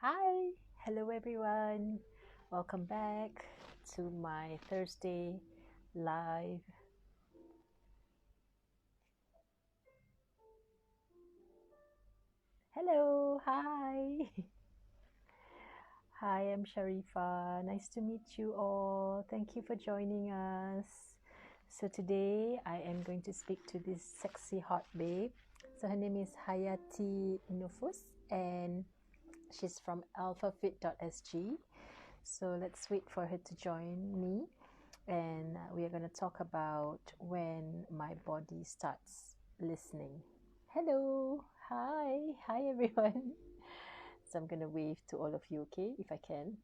Hi, hello everyone. Welcome back to my Thursday live. Hello, hi. Hi, I'm Sharifa. Nice to meet you all. Thank you for joining us. So today I am going to speak to this sexy hot babe. So her name is Hayati Nuffus and she's from alphafit.sg. So let's wait for her to join me. And we are going to talk about when my body starts listening. Hello, hi everyone. So I'm going to wave to all of you, okay, if I can.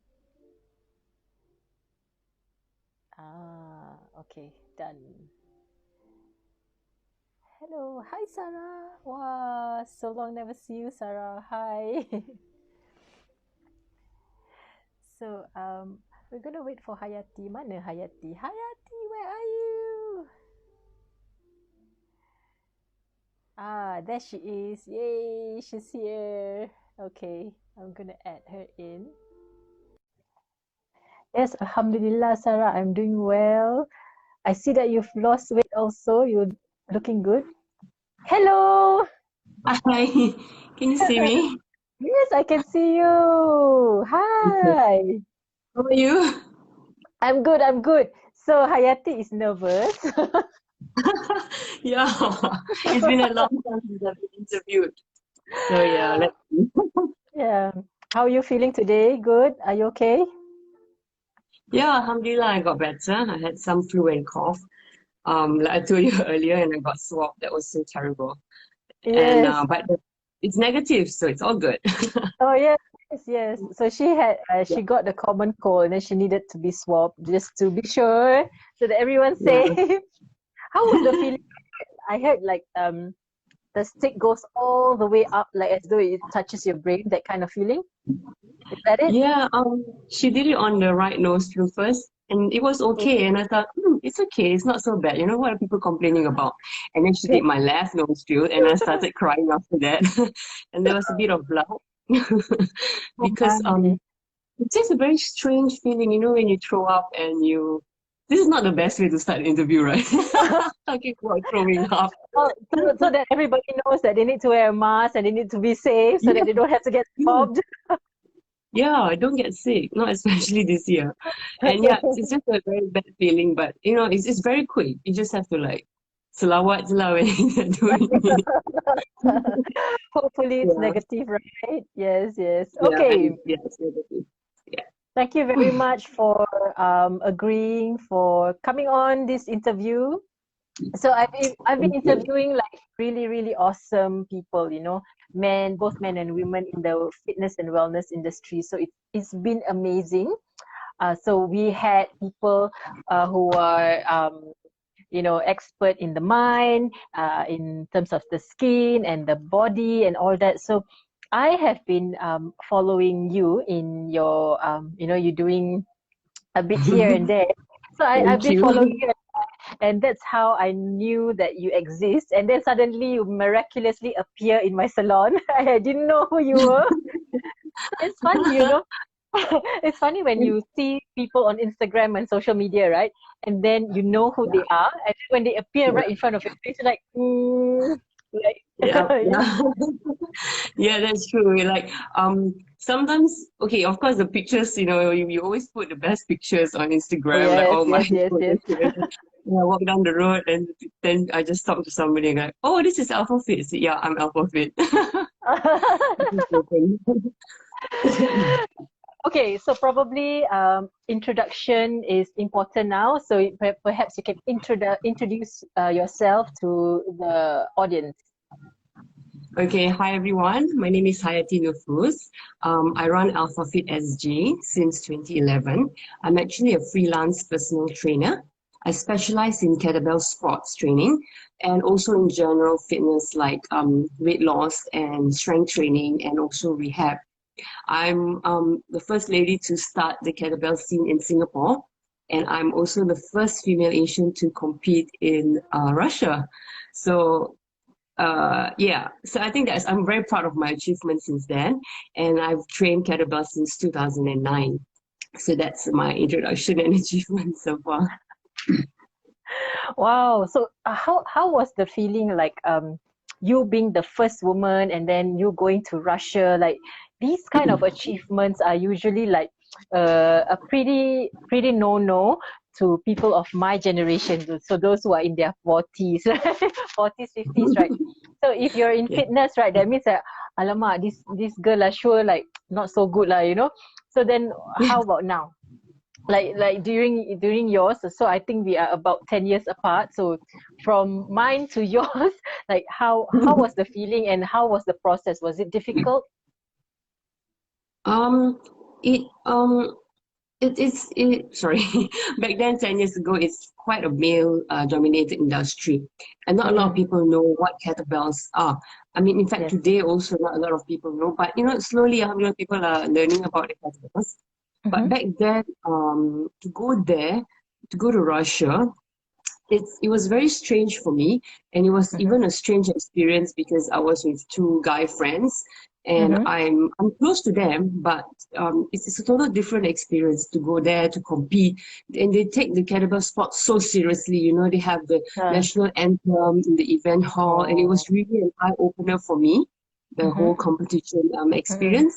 Okay, done. Hello, hi Sarah. Wow, so long never see you, Sarah. Hi. So we're going to wait for Hayati. Mana Hayati? Hayati, where are you? There she is. Yay, she's here. Okay, I'm gonna add her in. Yes, Alhamdulillah, Sarah, I'm doing well. I see that you've lost weight also. You're looking good. Hello. Hi, can you see me? Yes, I can see you. Okay. Hi. How are you? I'm good, I'm good. So Hayati is nervous. Yeah, it's been a long time since I've been interviewed. So yeah, let's see. Yeah. How are you feeling today? Good? Are you okay? Yeah, Alhamdulillah, I got better. I had some flu and cough. Like I told you earlier, and I got swabbed. That was so terrible. And Yes. but it's negative, so it's all good. Oh yes. So Yeah, she got the common cold and then she needed to be swabbed just to be sure so that everyone's yeah. safe. How was the feeling? I heard like the stick goes all the way up like as though it touches your brain, that kind of feeling. Is that it? Yeah, she did it on the right nostril first, and it was okay. And I thought, it's okay, it's not so bad. You know, what are people complaining about? And then she did my left nostril, and I started crying after that. And there was a bit of blood Oh because my. it's just a very strange feeling, you know, when you throw up and you. This is not the best way to start an interview, right? Talking about throwing up. Oh, so that everybody knows that they need to wear a mask and they need to be safe so Yeah, that they don't have to get yeah. swabbed. Yeah, don't get sick, not especially this year. And yeah, it's just a very bad feeling, but you know, it's very quick. You just have to like selawat je lah when you're doing it. Hopefully it's Yeah, negative, right? Yes. yeah, Okay. and yeah, it's negative. Yeah. Thank you very much for agreeing for coming on this interview. So I've been Thank you. interviewing like really awesome people, both men and women in the fitness and wellness industry. So it's been amazing. So we had people who are expert in the mind, in terms of the skin and the body and all that. So I have been following you in your, you're doing a bit here and there. So I've Thank been you. following you, and that's how I knew that you exist. And then suddenly you miraculously appear in my salon. I didn't know who you were. It's funny. It's funny when you see people on Instagram and social media, right? And then you know who they are, and then when they appear Yeah, right in front of your face, you're like, like, yeah, yeah. yeah. Yeah, that's true. Like, sometimes, okay, of course, the pictures, you know, you always put the best pictures on Oh Instagram, like, yes, oh, my yes, yes, yes. pictures. And I walk down the road and then I just talk to somebody and like, oh, this is Alpha Fit. I say, yeah, I'm Alpha Fit. This is so funny. Okay, so probably introduction is important now. So perhaps you can introduce yourself to the audience. Okay, hi everyone. My name is Hayati Nuffus. I run AlphaFit SG since 2011. I'm actually a freelance personal trainer. I specialize in kettlebell sports training and also in general fitness like weight loss and strength training and also rehab. I'm the first lady to start the kettlebell scene in Singapore, and I'm also the first female Asian to compete in Russia. So yeah, so I think I'm very proud of my achievements since then, and I've trained kettlebell since 2009. So that's my introduction and achievement so far. Wow. So how was the feeling like you being the first woman and then you going to Russia? Like these kind of achievements are usually like a pretty no to people of my generation. So those who are in their 40s, right? 40s, 50s, right? So if you're in Yeah. fitness, right, that means that alamak, this girl are sure like not so good lah, you know. So then how about now? Like during yours, so I think we are about 10 years apart, so from mine to yours, like how was the feeling and how was the process? Was it difficult? Um, it sorry. Back then, 10 years ago, it's quite a male dominated industry, and not a lot of Mm-mm. people know what kettlebells are. I mean, in fact, Yes. today also not a lot of people know, but slowly, people are learning about the kettlebells. But Mm-hmm. back then, to go there, to go to Russia, it was very strange for me, and it was Mm-hmm. even a strange experience because I was with two guy friends, and Mm-hmm. I'm close to them, but it's a total different experience to go there to compete, and they take the kettlebell sport so seriously. They have the Uh, national anthem in the event hall, and it oh. was really an eye opener for me, the Mm-hmm. whole competition Mm-mm. experience.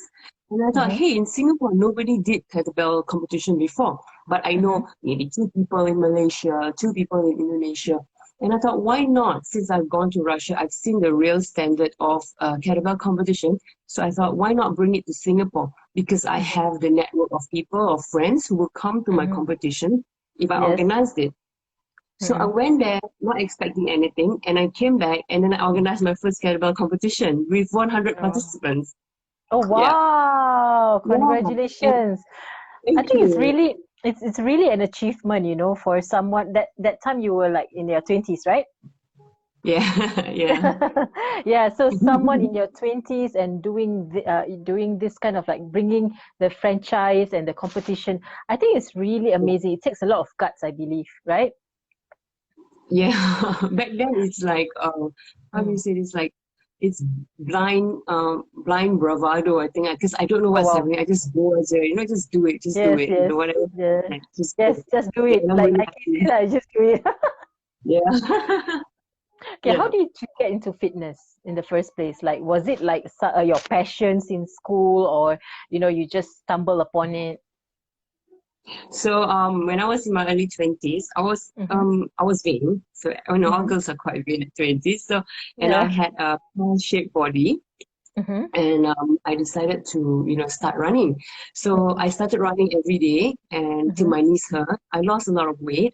And I thought, Mm-hmm. hey, in Singapore, nobody did kettlebell competition before. But I Mm-hmm. know maybe two people in Malaysia, two people in Indonesia. And I thought, why not? Since I've gone to Russia, I've seen the real standard of kettlebell competition. So I thought, why not bring it to Singapore? Because I Mm-hmm. have the network of people, of friends who will come to my Mm-hmm. competition if I Yes. organized it. So I Mm-mm. went there not expecting anything, and I came back, and then I organized my first kettlebell competition with 100 Oh. participants. Oh Yeah, wow, yeah, and congratulations. I thank think it's you. really it's really an achievement, for someone that time you were like in your 20s, right? Yeah, yeah. Yeah, so someone in your 20s and doing this kind of like bringing the franchise and the competition, I think it's really amazing. It takes a lot of guts, I believe, right? Yeah, back then it's like how do you Mm. say this? Like it's blind bravado. I think because I don't know Oh what's wow. happening. I just go as just do Yes, it. yes. Whatever, Yeah. like, just Yes, go. just do Get it. Like nobody like you happy. said, I just do it. Yeah, Okay, how yeah. did you get into fitness in the first place? Like, was it like your passions in school, or you just stumble upon it? So when I was in my early 20s, Mm-hmm. I was vain. So all Mm-hmm. girls are quite vain at 20s. So and I Yeah. had a pear-shaped body. Mm-hmm. And I decided to start running. So Mm-hmm. I started running every day, and till Mm-hmm. my knees hurt. I lost a lot of weight,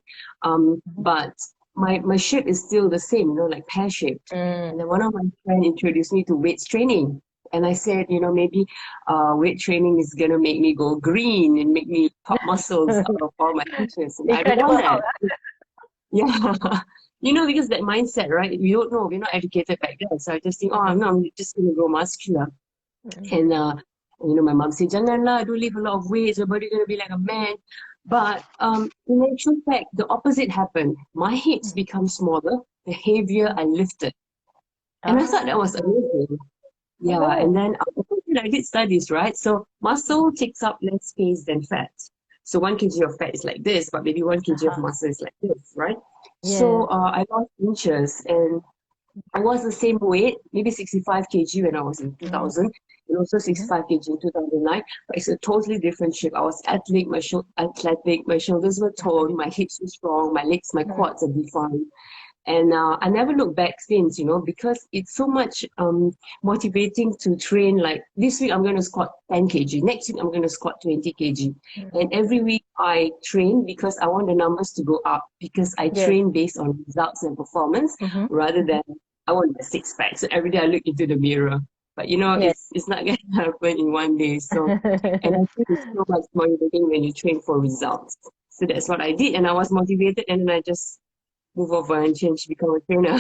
but my shape is still the same, like pear shaped. And Mm. then one of my friends introduced me to weights training. And I said, maybe weight training is gonna make me go green and make me pop muscles out of all my features. And I don't want Incredible that. Hulk. Yeah. Because that mindset, right? We don't know, we're not educated back then. So I just think, oh, Mm-hmm. no, I'm just gonna go muscular. Mm-hmm. And my mom said, "Janganlah, don't lift a lot of weights. Your body gonna be like a man." But in actual fact, the opposite happened. My hips become smaller the heavier I lifted, and I thought that Ah. was amazing. Yeah, and Oh. then I did studies, right? So muscle takes up less space than fat. So 1 kg of fat is like this, but maybe 1 kg of Uh-huh. muscle is like this, right? So Yes. I lost inches, and I was the same weight, maybe 65 kg when I was in Mm-hmm. 2000, and also Mm-hmm. 65 kg in 2009. But it's a totally different shape. I was athletic, my shoulders were toned, my hips were strong, my legs, my Mm-hmm. quads are defined. And I never looked back since, because it's so much motivating to train. Like this week, I'm going to squat 10 kg. Next week, I'm going to squat 20 kg. And every week, I train because I want the numbers to go up because I Yes. train based on results and performance Mm-hmm. rather Mm-hmm. than I want a six pack. So every day I look into the mirror. But Yes. it's not going to happen in one day. So, and I think it's so much motivating when you train for results. So that's what I did. And I was motivated, and then I just move over and change, become a trainer.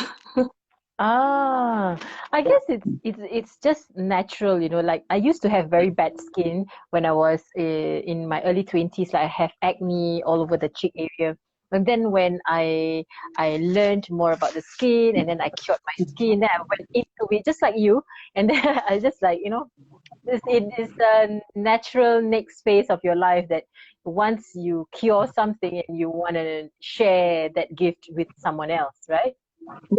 Ah, I Yeah. guess it's just natural, like I used to have very bad skin when I was in my early 20s, like I have acne all over the cheek area. And then when I learned more about the skin, and then I cured my skin, then I went into it just like you, and then I just like, it is a natural next phase of your life that once you cure something and you want to share that gift with someone else, right?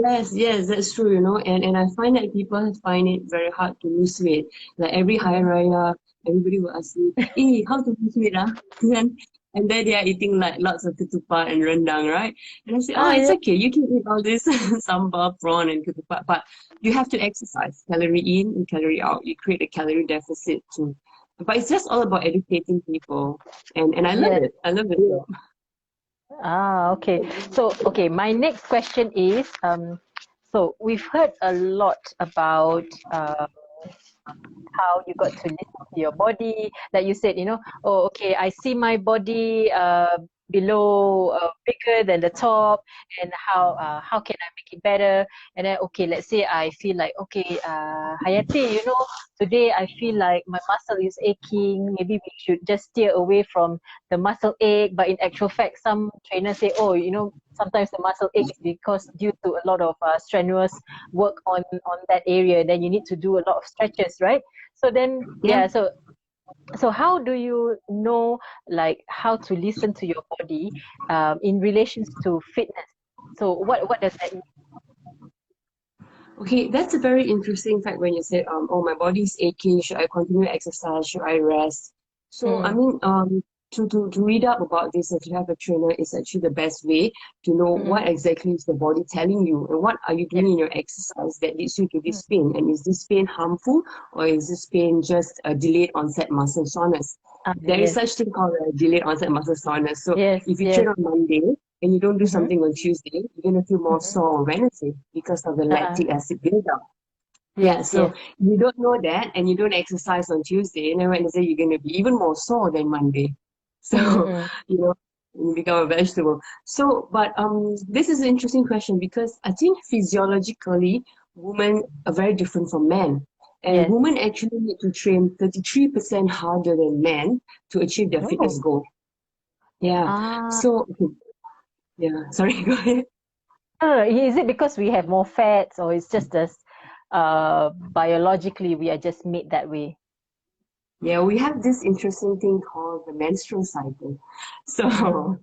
Yes, yes, that's true, and I find that people find it very hard to lose weight. Like every Hari Mm-hmm. Raya, everybody will ask me, how to lose weight, ah? And then they are eating like lots of ketupat and rendang, right? And I say, oh, Ah, it's yeah. okay, you can eat all this sambal, prawn, and ketupat, but you have to exercise, calorie in and calorie out. You create a calorie deficit too. But it's just all about educating people, and I love Yes. it. I love it. Ah, okay. So, okay, my next question is, so we've heard a lot about how you got to listen to your body. Like you said, oh, okay, I see my body below bigger than the top, and how can I make it better? And then, okay, let's say I feel like, okay, Hayati, today I feel like my muscle is aching. Maybe we should just steer away from the muscle ache. But in actual fact, some trainers say, oh, sometimes the muscle ache is because due to a lot of strenuous work on that area. Then you need to do a lot of stretches, right? So then, Yeah. yeah, so how do you know, like, how to listen to your body in relations to fitness? So what does that mean? Okay, that's a very interesting fact when you said, oh, my body's aching. Should I continue exercise? Should I rest? So, I Mm, mean, to read up about this and to have a trainer is actually the best way to know mm, what exactly is the body telling you and what are you yeah. doing in your exercise that leads you to Mm, this pain. And is this pain harmful or is this pain just a delayed onset muscle soreness? There is yes, such thing called a delayed onset muscle soreness. So yes, if you yes. train on Monday and you don't do Mm-hmm, something on Tuesday, you're going to feel more mm-hmm. sore on Wednesday because of the lactic acid buildup. Yeah, Yes, so yes. you don't know that and you don't exercise on Tuesday, and then Wednesday you're going to be even more sore than Monday. So, Mm-mm. you know, you become a vegetable. So, but this is an interesting question because I think physiologically, women are very different from men. And Yes. women actually need to train 33% harder than men to achieve their fitness Oh. goal. Yeah. Ah. So, okay. Yeah, sorry, go ahead. Is it because we have more fats, or it's just as biologically we are just made that way? Yeah, we have this interesting thing called the menstrual cycle. So Mm-hmm.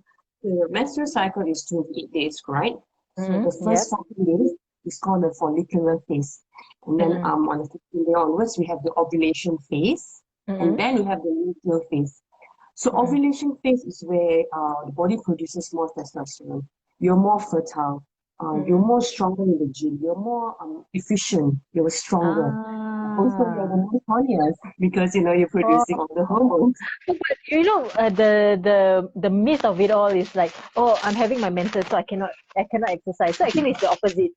the menstrual cycle is 28 days, right? So the Mm-hmm. Yep. first 14 days is called the follicular phase. And then Mm-mm. on the 15th day onwards, we have the ovulation phase. And Mm-mm. then we have the luteal phase. So Mm-mm. ovulation phase is where the body produces more testosterone. You're more fertile. You're Mm-mm. more stronger in the gym. You're more efficient. You're stronger. Also, you're the Ah. most horniest because you're Oh, producing all the hormones. but the myth of it all is like, oh, I'm having my menses, so I cannot exercise. So actually, it's the opposite.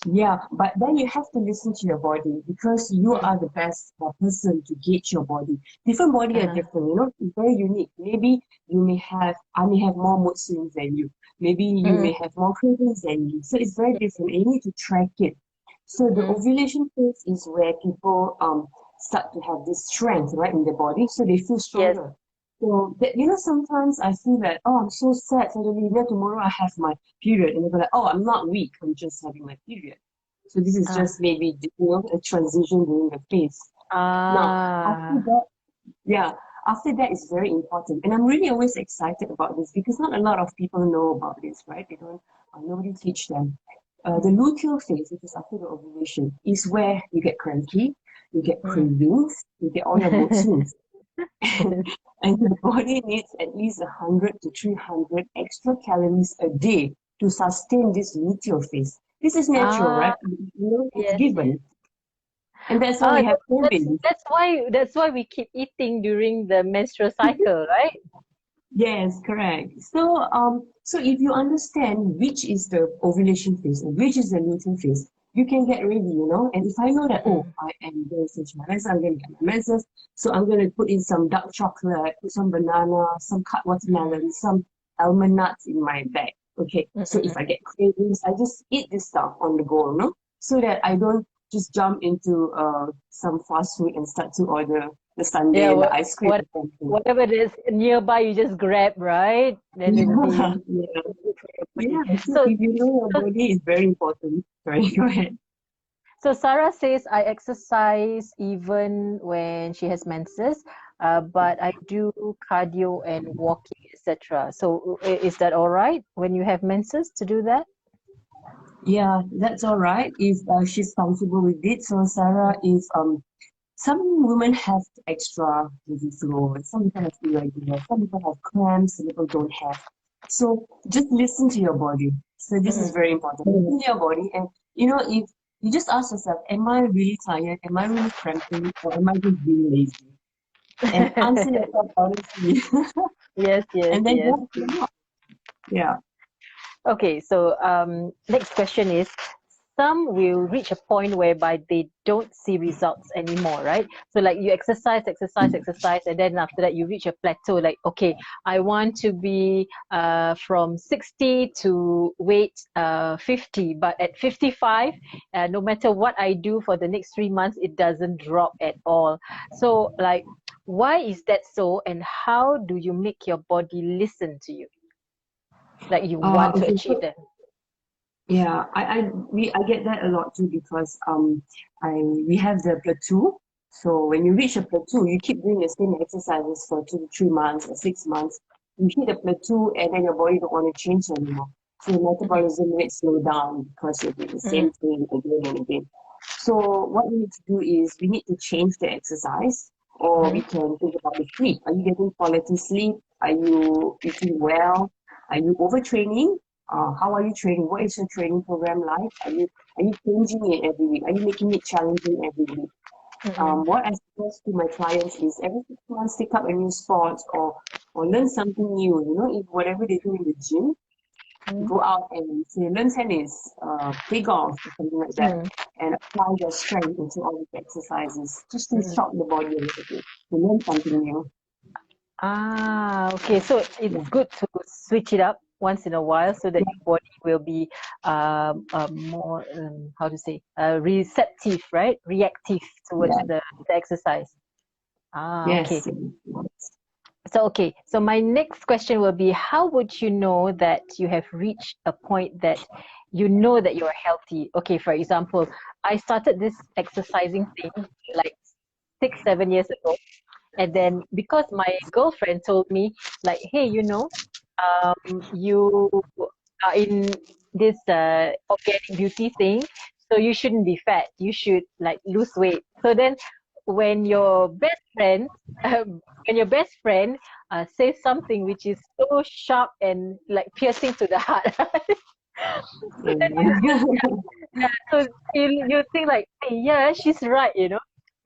Yeah, but then you have to listen to your body because you Mm. are the best person to gauge your body. Different body are Uh-huh. different, it's very unique. Maybe I may have more mood swings than you. Maybe you Mm-mm. may have more cravings than you. So it's very Yeah. different and you need to track it. So the Mm-mm. ovulation phase is where people start to have this strength, right, in their body, so they feel Yes. stronger. So that sometimes I feel that, oh, I'm so sad suddenly, then tomorrow I have my period, and they're like, oh, I'm not weak, I'm just having my period. So this is Ah. just maybe a transition during the phase. Now, after Ah. that, yeah, after that is very important, and I'm really always excited about this because not a lot of people know about this, right? They don't, nobody teach them. The luteal phase, which is after the ovulation, is where you get cranky, you get Mm. cravings, you get all your mood swings. And the body needs at least 100 to 300 extra calories a day to sustain this luteal phase. This is natural, Ah. right? It's Yes. Yes. given. And that's why Ah, we have that's cravings. that's why we keep eating during the menstrual cycle, right? Yes, correct. So if you understand which is the ovulation phase and which is the luteal phase, you can get ready. And if I know that, oh, Mm-mm. I am going to finish my menses, I'm going to get my menses, so I'm going to put in some dark chocolate, put some banana, some cut Mm-mm. watermelon, some almond nuts in my bag. Okay, so if Mm-mm. I get cravings, I just eat this stuff on the go, so that I don't just jump into some fast food and start to order the sundae Yeah, and the ice cream or something. whatever it is nearby, you just grab, right? Then it will be Yeah, yeah, good for your body. yeah. So So, if you know your so, body is very important. Sorry, go ahead. so Sarah says I exercise even when she has menses, but I do cardio and walking, etc. So, is that all right when you have menses to do that? Yeah, that's all right if she's comfortable with it. So Sarah is some women have extra heavy flow, some people have irregular, some people have cramps, some people don't have. So just listen to your body. So this is Mm-mm. very important. Listen to your body, and if you just ask yourself, am I really tired? Am I really cramping? Or am I just being lazy? And answer yourself honestly. Yes, yes, And then yes. just yeah. Okay, so next question is some will reach a point whereby they don't see results anymore, right? So like you exercise, and then after that you reach a plateau. Like, okay, I want to be from 60 to weight 50, but at 55, no matter what I do for the next 3 months, it doesn't drop at all. So like, why is that so, and how do you make your body listen to you? Like you want to Okay, achieve that. yeah, I get that a lot too because I we have the plateau. So when you reach a plateau, you keep doing the same exercises for 2 to 3 months or 6 months. You hit a plateau and then your body don't want to change anymore. So your Mhm, metabolism rate slow down because you're doing the mhm, same thing again and again. So what we need to do is we need to change the exercise, or we mhm, can think about the sleep. Are you getting quality sleep? Are you eating well? Are you overtraining? How are you training? What is your training program like? Are you changing it every week? Are you making it challenging every week? mhm, What I suggest to my clients is every 6 months take up a new sport, or learn something new. If whatever they do in the gym, mhm, go out and say learn tennis, play golf, or something like that, mhm, and apply their strength into all these exercises just to mhm. shock the body a little bit, to learn something new. Okay. So it's Yeah. good to switch it up once in a while so that Yeah. your body will be more, how to say, receptive, right? Reactive towards Yeah. the exercise. Okay. Yes. Yes. So, okay. So my next question will be, how would you know that you have reached a point that you know that you're healthy? Okay, for example, I started this exercising thing like 6, 7 years ago. And then because my girlfriend told me, like, hey, you are in this organic beauty thing, so you shouldn't be fat. You should like lose weight. So then, when your best friend, when your best friend says something which is so sharp and like piercing to the heart, so then so you think like, hey, yeah, she's right.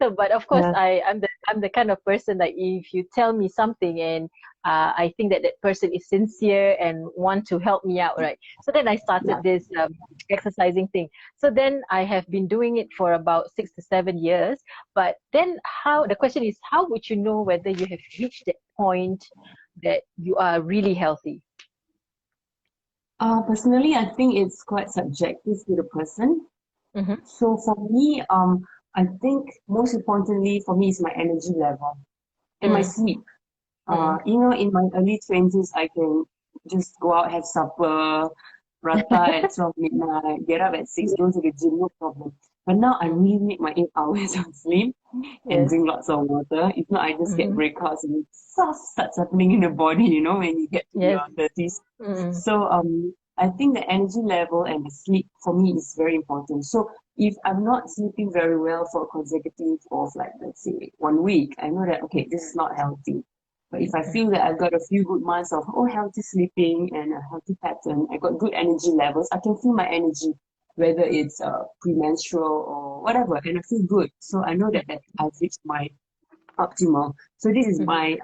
So, but of course, Yeah. I'm the kind of person like if you tell me something and I think that that person is sincere and want to help me out, right? So then I started Yeah. this exercising thing. So then I have been doing it for about 6 to 7 years. But then the question is, how would you know whether you have reached that point that you are really healthy? Personally, I think it's quite subjective to the person. Mm-hmm. So for me, I think most importantly for me is my energy level and my Mm, sleep. mm, In my early 20s, I can just go out, have supper, rata at 12 midnight, get up at 6, go to the gym, no problem. But now I mm, really need my 8 hours of sleep and yes. drink lots of water. If not, I just get Mm-hmm. breakouts and stuff starts happening in the body, when you get to Yes. your 30s. Mm, So I think the energy level and the sleep for me is very important. So if I'm not sleeping very well for a consecutive of like let's say 1 week, I know that okay, this is not healthy. But if I feel that I've got a few good months of healthy sleeping and a healthy pattern, I got good energy levels, I can feel my energy, whether it's premenstrual or whatever, and I feel good. So I know that I've reached my optimal. So this is mm, my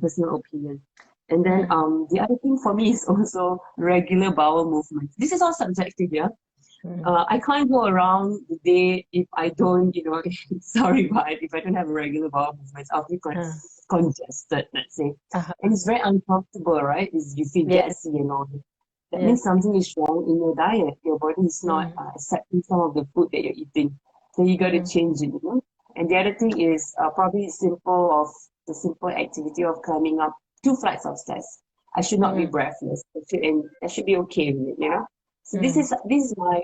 personal opinion. And then mm, the other thing for me is also regular bowel movement. This is all subjective, yeah. mm. I can't go around the day if I don't, sorry, but if I don't have a regular bowel movements, I'll be Uh, congested, let's say. uh-huh. And it's very uncomfortable, right? You feel Yes, gassy and all that. That yes. means something is wrong in your diet. Your body is not Mm, accepting some of the food that you're eating. So you got to mm, change it. And the other thing is probably the simple activity of climbing up 2 flights of stairs. I should not be breathless. I should be okay with it, you know. So this is my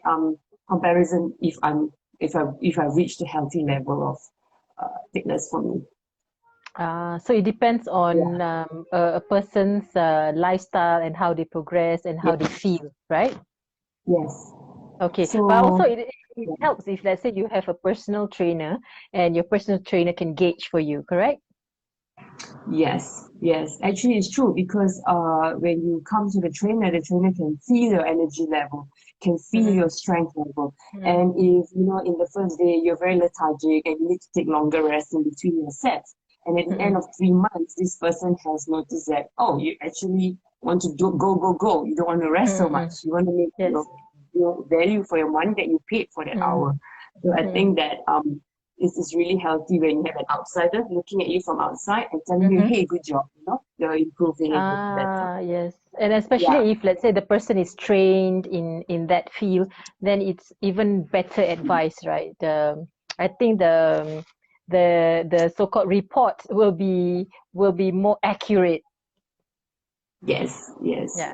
comparison if I reach the healthy level of fitness for me. So it depends on Yeah. a person's lifestyle and how they progress and how Yes. they feel, right? Yes. Okay, but also So it yeah. helps if, let's say, you have a personal trainer and your personal trainer can gauge for you, correct? Yes, yes. Actually, it's true because when you come to the trainer can feel your energy level, can feel Mm-mm, your strength level. mm-mm, And if you know in the first day you're very lethargic and you need to take longer rest in between your sets, and at the end mm-mm, of 3 months, this person has noticed that oh, you actually want to go. You don't want to rest so much. mm-mm. You want to make Yes. your value for your money that you paid for that Mm-mm, hour. So I mm-mm, think that it's really healthy when you have an outsider looking at you from outside and telling you, mm-hmm. hey, good job, you know, you're improving and getting better. Yes. And Yeah, especially if, let's say, the person is trained in that field, then it's even better advice, right? I think the so-called report will be more accurate. yes, Yeah.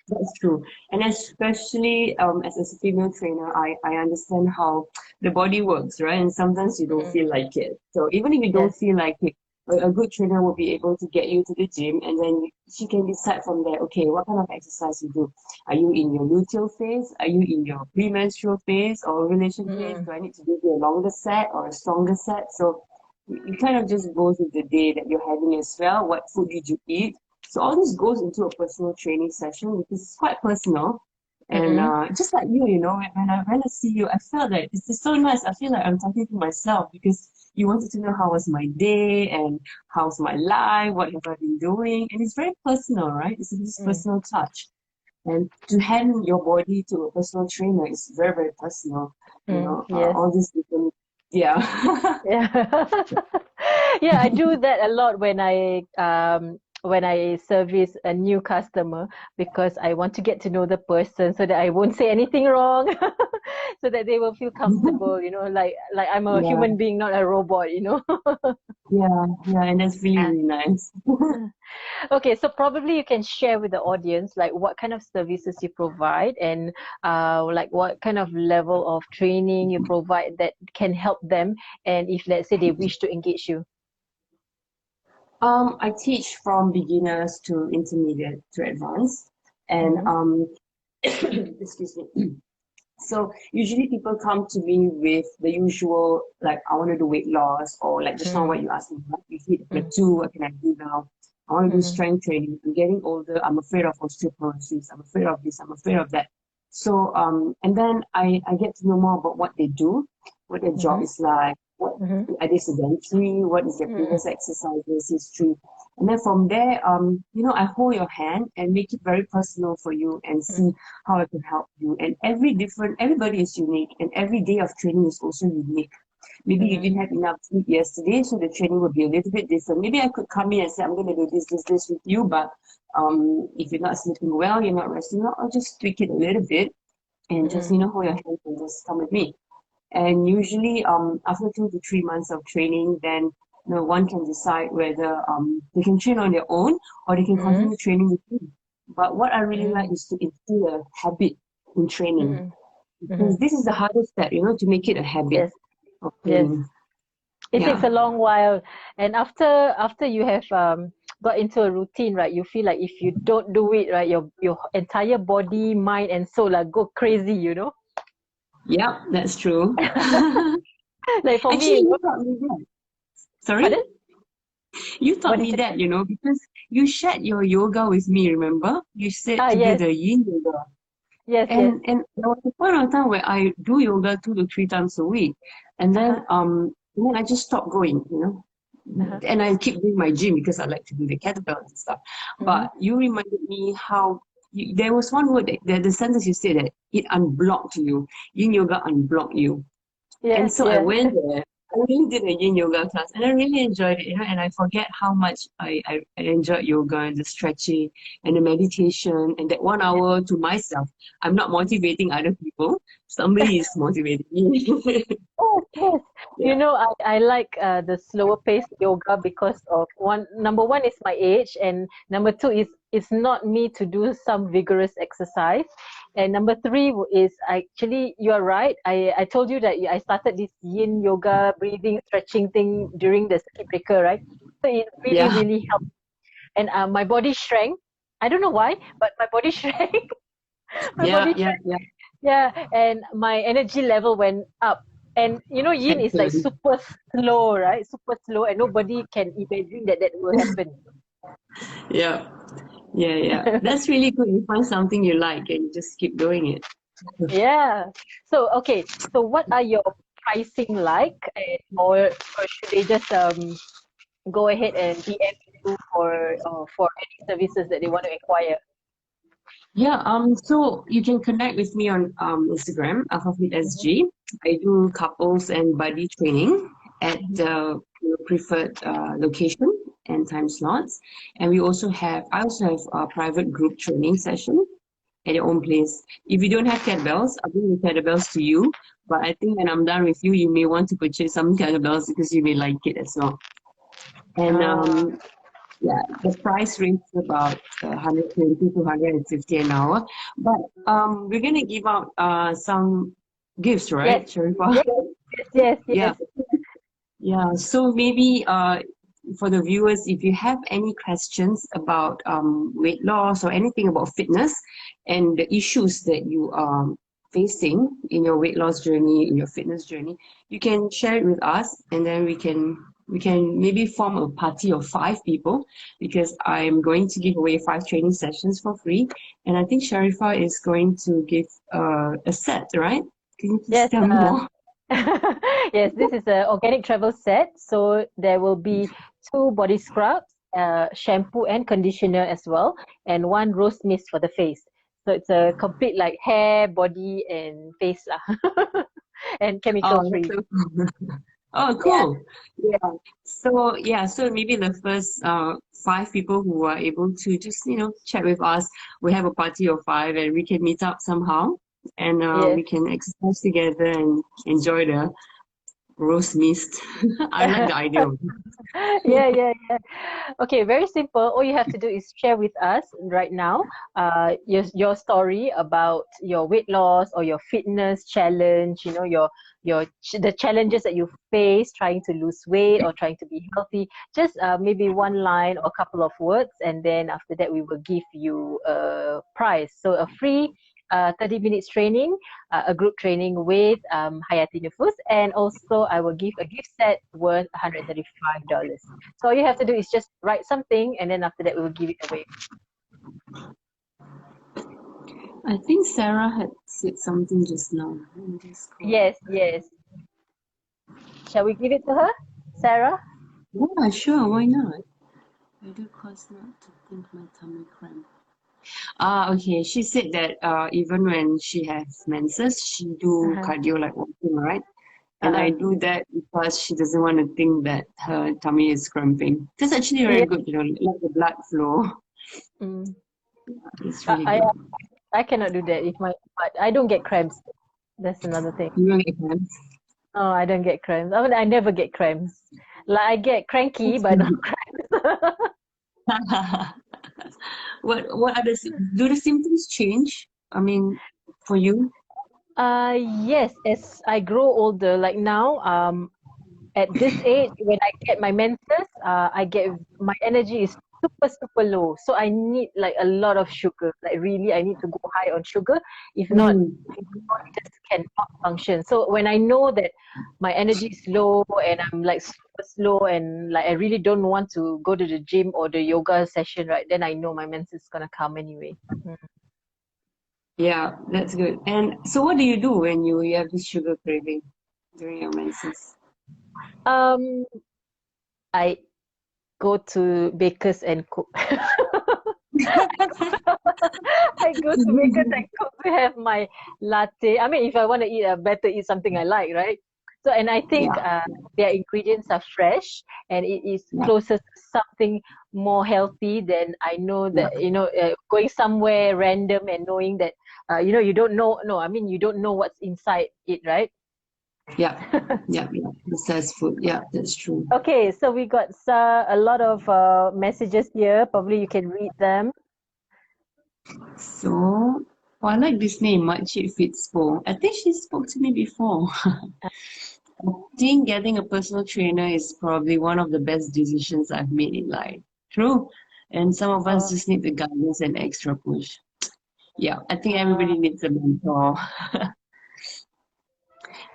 that's true. And especially as a female trainer, I understand how the body works, right? And sometimes you don't Mm-mm. feel like it. So even if you don't Yes. feel like it, a good trainer will be able to get you to the gym and then she can decide from there, okay, what kind of exercise you do. Are you in your luteal phase? Are you in your premenstrual phase or ovulation phase? Mm-mm. Do I need to give you a longer set or a stronger set? So you kind of just goes with the day that you're having as well. What food did you eat? So all this goes into a personal training session because it's quite personal. And Mm-mm. just like you know, when I see you, I felt that it's just so nice. I feel like I'm talking to myself because you wanted to know how was my day and how's my life, what have I been doing, and it's very personal, right? It's this Mm. personal touch. And to hand your body to a personal trainer is very, very personal. You Mm. know, Yes. all these different, yeah. Yeah. Yeah, I do that a lot when I service a new customer because I want to get to know the person so that I won't say anything wrong, so that they will feel comfortable, like I'm a Yeah, human being, not a robot. yeah, and that's really, Ah. really nice. Okay, so probably you can share with the audience like what kind of services you provide and like what kind of level of training you provide that can help them, and if let's say they wish to engage you. I teach from beginners to intermediate to advanced, and Mm-hmm. excuse me. So usually people come to me with the usual, like I want to do weight loss, or like just now what you asked me, right? You hit a plateau, what can I do now? I want to do Mm-hmm. strength training. I'm getting older. I'm afraid of osteoporosis. I'm afraid of this. I'm afraid of that. So and then I get to know more about what they do, what their job Mm-hmm. is like, what Mm-hmm. are they sedentary, what is their Mm-hmm. previous exercises history, and then from there, I hold your hand and make it very personal for you and see how I can help you. And everybody is unique, and every day of training is also unique. Maybe you Mm-hmm. didn't have enough sleep yesterday, so the training will be a little bit different. Maybe I could come in and say, I'm going to do this with you, but if you're not sleeping well, you're not resting well, I'll just tweak it a little bit and just, Mm-hmm. hold your hand and just come with me. And usually, after 2 to 3 months of training, then one can decide whether they can train on their own or they can Mm-hmm. continue training with me. But what I really Mm-hmm. like is to instill a habit in training Mm-hmm. Mm-hmm. because this is the hardest step, to make it a habit Yes. of Yes. training. It takes Yeah. a long while, and after you have got into a routine, right? You feel like if you don't do it, right, your entire body, mind, and soul like go crazy. Yeah, that's true. Like for me, Actually, you taught me that. Sorry? pardon? You What taught did me you say? that, because you shared your yoga with me, remember? You said Ah, to do yes, the yin yoga. yes, yes. And there was a point of time where I do yoga 2 to 3 times a week. And Uh-huh. then I just stopped going. Uh-huh. And I keep doing my gym because I like to do the kettlebells and stuff. Mm-hmm. But you reminded me how there was one word that the sentence you said that it unblocked you. Yin yoga unblocked you. And Yes, so I yes. went there I really did a yin yoga class and I really enjoyed it, and I forget how much I enjoyed yoga and the stretching and the meditation and that 1 hour to myself. I'm not motivating other people. Somebody is motivating me. Oh, yes. Yeah. I like the slower paced yoga because of number one is my age, and number two is it's not me to do some vigorous exercise. And number three is actually, you're right. I told you that I started this yin yoga breathing stretching thing during the circuit breaker, right? So it really, Yeah. really helped. And my body shrank. I don't know why, but my body shrank. My Yeah, body yeah, shrank. yeah. Yeah, and my energy level went up. And yin is like Excellent. super slow, right? Super slow, and nobody can imagine that that will happen. Yeah. Yeah, yeah. That's really good. You find something you like and you just keep doing it. Yeah. So okay. So what are your pricing like, or should they just go ahead and DM you for any services that they want to acquire? Yeah, so you can connect with me on Instagram, Mm-hmm. AlphaFitSG. I do couples and body training at your preferred location and time slots. And I also have a private group training session at your own place. If you don't have kettlebells, I'll bring the kettlebells to you. But I think when I'm done with you, you may want to purchase some kettlebells because you may like it as well. And Ah, yeah, the price range is about 120 to 150 an hour. But we're gonna give out some gifts, yes, right, Sharifa? yes, yes, yes, Yeah, yes. yeah. So maybe for the viewers, if you have any questions about weight loss or anything about fitness and the issues that you are facing in your weight loss journey, in your fitness journey, you can share it with us, and then we can maybe form a party of 5 people because I'm going to give away 5 training sessions for free, and I think Sharifa is going to give a set, right? Can you please Yes, tell me more? yes, this is a organic travel set. So there will be two body scrubs, shampoo and conditioner as well, and one rose mist for the face. So it's a complete like hair, body, and face lah, and chemical Oh, that's free. so cool. Oh, Yeah. cool. So maybe the first 5 people who are able to just, chat with us, we have a party of 5 and we can meet up somehow and Yes. we can exercise together and enjoy the roast mist. I like the idea of it. Yeah, yeah, yeah. Okay, very simple. All you have to do is share with us right now your story about your weight loss or your fitness challenge, the challenges that you face trying to lose weight or trying to be healthy. Just maybe one line or a couple of words, and then after that we will give you a prize. So a free 30 minutes training, a group training with Hayati Nuffus, and also I will give a gift set worth $135. So all you have to do is just write something, and then after that we will give it away. I think Sarah had said something just now. Let me just call her. Yes, yes. Shall we give it to her, Sarah? Yeah, sure, why not? I do cause not to think my tummy cramp. Okay. She said that even when she has menses, she do Uh-huh. cardio like walking, right? And I Uh-uh. do that because she doesn't want to think that her tummy is cramping. That's actually very Yeah. good, let the blood flow. Mm. It's I, really I good. I cannot do that if but I don't get cramps. That's another thing. You don't get cramps? Oh, I don't get cramps. I mean, I never get cramps. Like I get cranky, That's but not good. cramps. What other do the symptoms change? I mean, for you? Yes, as I grow older, like now, at this age, when I get my menses, my energy is super, super low. So I need like a lot of sugar. Like really, I need to go high on sugar. If not, Mm. my body just cannot function. So when I know that my energy is low and I'm like super slow and like I really don't want to go to the gym or the yoga session, right? Then I know my menses is gonna come anyway. Mm. Yeah, that's good. And so what do you do when you have this sugar craving during your menses? Um, I go to bakers and cook. I go to Baker's and cook to have my latte. I mean, if I want to eat, I better eat something I like, right? So, and I think Yeah, their ingredients are fresh and it is yeah, closest to something more healthy than I know yeah, that, going somewhere random and knowing that, you don't know, no, I mean, you don't know what's inside it, right? yeah, yeah, yeah. Processed food. Yeah, that's true. Okay, so we got a lot of messages here. Probably you can read them. So, I like this name, Makcik Fitzpo. I think she spoke to me before. I think getting a personal trainer is probably one of the best decisions I've made in life. True. And some of us Oh, just need the guidance and extra push. Yeah, I think uh, everybody needs a mentor.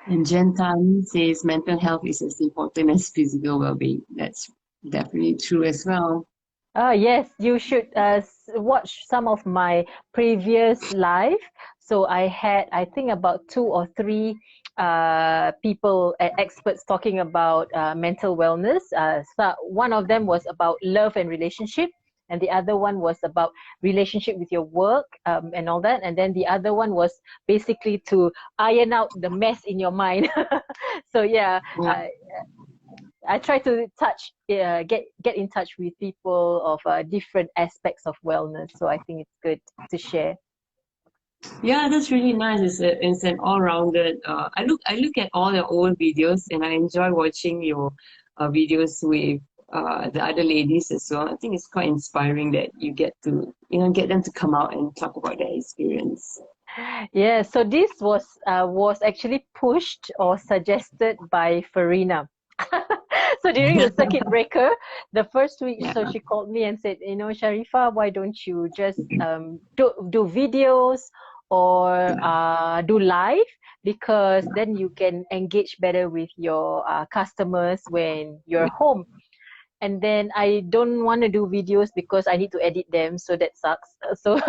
And Jen Tan says mental health is as important as physical well-being. That's definitely true as well. yes, you should watch some of my previous live. So I had, I think, about two or three people, experts talking about mental wellness. So one of them was about love and relationship, and the other one was about relationship with your work and all that. And then the other one was basically to iron out the mess in your mind. So yeah, Yeah. I try to get in touch with people of different aspects of wellness. So I think it's good to share. Yeah, that's really nice. It's an all-rounded. I look at all your old videos and I enjoy watching your videos with the other ladies as well. I think it's quite inspiring that you get to get them to come out and talk about their experience. Yeah. So this was actually pushed or suggested by Farina. So during the circuit breaker, the first week, Yeah, so she called me and said, Sharifa, why don't you just do videos or yeah, do live, because then you can engage better with your customers when you're yeah, home. And then I don't want to do videos because I need to edit them, so that sucks. So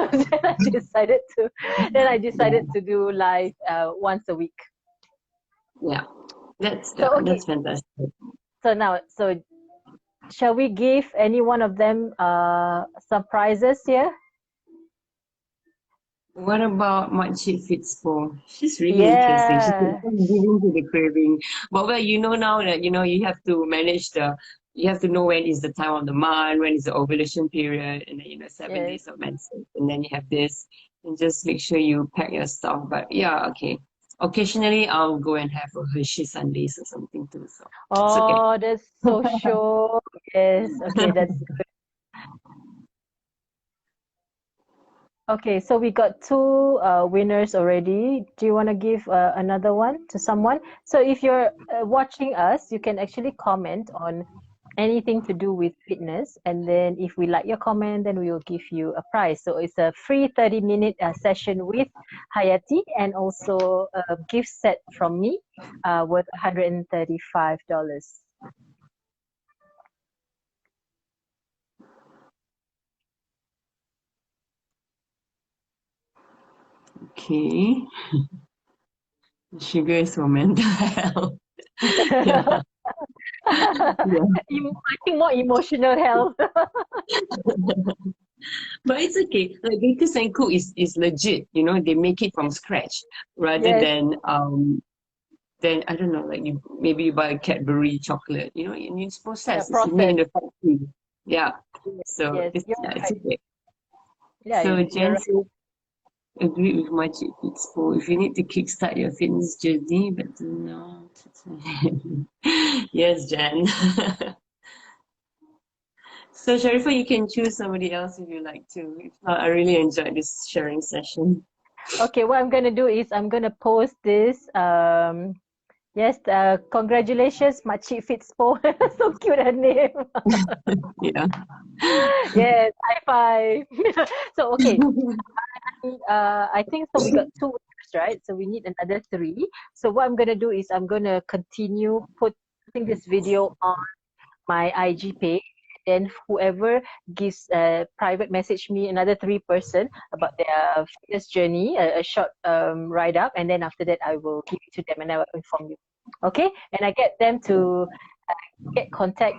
then I decided to do live once a week. yeah. That's So okay, that's fantastic. so shall we give any one of them some prizes here? What about Makcik Fitzpo? She's really interesting. She's Yeah, giving to the craving. But well, you know now that you have to manage you have to know when is the time of the month, when is the ovulation period, and then 7 days yes. of menses, and then you have this, and just make sure you pack your stuff. But yeah, okay. Occasionally, I'll go and have a Hershey Sundays or something too. So it's okay. Oh, that's so sure. Yes. Okay, that's okay. So we got two winners already. Do you want to give another one to someone? So if you're watching us, you can actually comment on anything to do with fitness, and then if we like your comment, then we will give you a prize. So it's a free 30-minute session with Hayati, and also a gift set from me worth $135. Okay. Sugar is for mental health. Yeah, yeah. I think more emotional health. But it's okay. Like Bakers and Cook is legit. They make it from scratch rather Yes, than I don't know, like maybe you buy a Cadbury chocolate, and it's yeah, processed. It's made in process. the factory. Yeah. Yes, So yes, it's you're yeah, it's right. okay. Yeah, So you're Jen right. says agree with my chick expo. If you need to kickstart your fitness journey, but do not. Yes, Jen. So Sharifa, you can choose somebody else if you like to. If not, I really enjoyed this sharing session. Okay, what I'm gonna do is I'm gonna post this. Yes, congratulations, Makcik Fitzpo. So cute her name. Yeah. Yes, high five. So okay, I think so. We got two winners, right? So we need another three. So what I'm gonna do is I'm gonna continue putting this video on my IG page. Then whoever gives private message me another three-person about their fitness journey, a short write up, and then after that I will give it to them and I will inform you. Okay, and I get them to get contact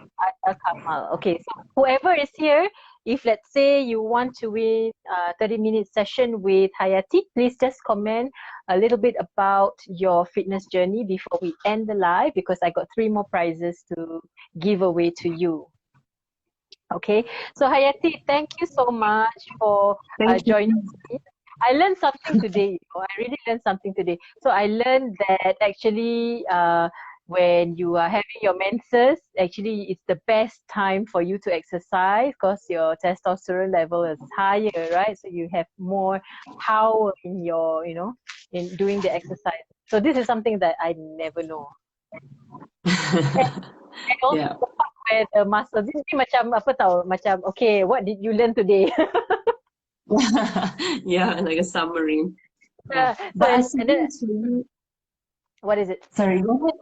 Al Kamal. Okay, so whoever is here, if let's say you want to win a 30-minute session with Hayati, please just comment a little bit about your fitness journey before we end the live, because I got 3 more prizes to give away to you. Okay, so Hayati, thank you so much for Thank joining you. me. I learned something today. I really learned something today. So I learned that actually, when you are having your menses, actually it's the best time for you to exercise because your testosterone level is higher, right? So you have more power in your, in doing the exercise. So this is something that I never know. And also Yeah. the part where the muscles, this ni macam apa tahu, macam okay, what did you learn today? Yeah, like a summary. Yeah. So But I and then suggest for you, what is it? sorry, go ahead.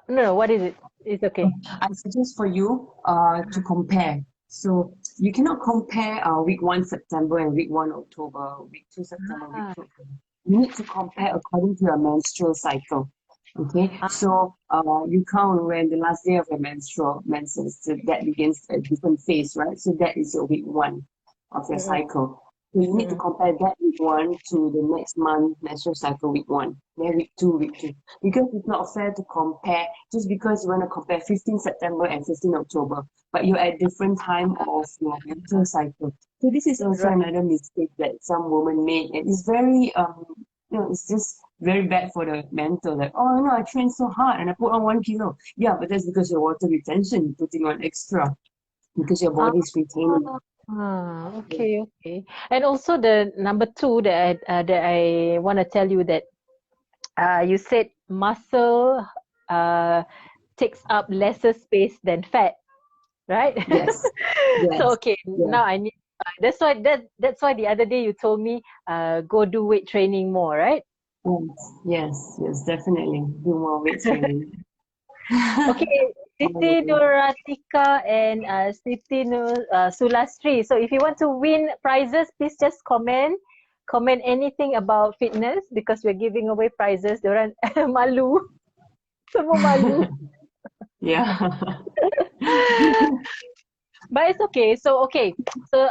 No, what is it? It's okay. I suggest for you to compare. So you cannot compare week 1 September and week 1 October, week 2 September, week Ah, 2 October. You need to compare according to your menstrual cycle. Okay, ah, so you count when the last day of your menses, so that begins a different phase, right? So that is your week 1 of your mm-mm, cycle. So you need to mm-mm. compare that week 1 to the next month menstrual cycle week 1, then week 2, because it's not fair to compare just because you want to compare 15 September and 15 October, but you're at different time of your menstrual cycle. So this is also Right. another mistake that some women make, and it's very it's just very bad for the mental. Like, oh no, I trained so hard and I put on 1 kilo. Yeah, but that's because your water retention, putting on extra because your Ah, body is retaining. okay, okay. And also the number 2 that I want to tell you that you said muscle uh takes up lesser space than fat, right? Yes, So yes, okay, yes, now I need. That's why the other day you told me go do weight training more, right? yes, definitely. Do more weight training. Okay, Siti Um, Nuratika and Siti Sulastri. So if you want to win prizes, please just comment anything about fitness because we're giving away prizes. Diorang malu, semua malu. yeah. But it's okay. So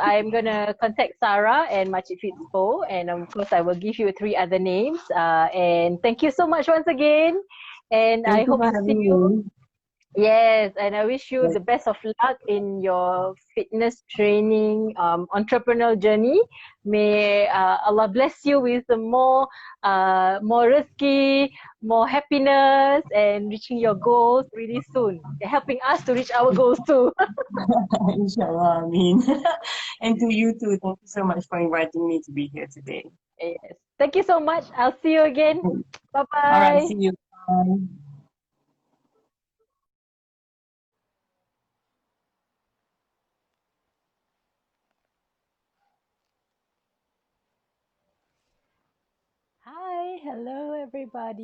I'm gonna contact Sarah and Makcik Fitspo, and of course I will give you 3 other names. And thank you so much once again. And I Thank you hope for to see having you. me. Yes, and I wish you Yes, the best of luck in your fitness training entrepreneurial journey. May Allah bless you with more rezeki, more happiness, and reaching your goals really soon. Helping us to reach our goals too. inshallah, I mean. And to you too, thank you so much for inviting me to be here today. Yes. Thank you so much. I'll see you again. Bye All right, bye. see you. Bye. Hi, hello everybody.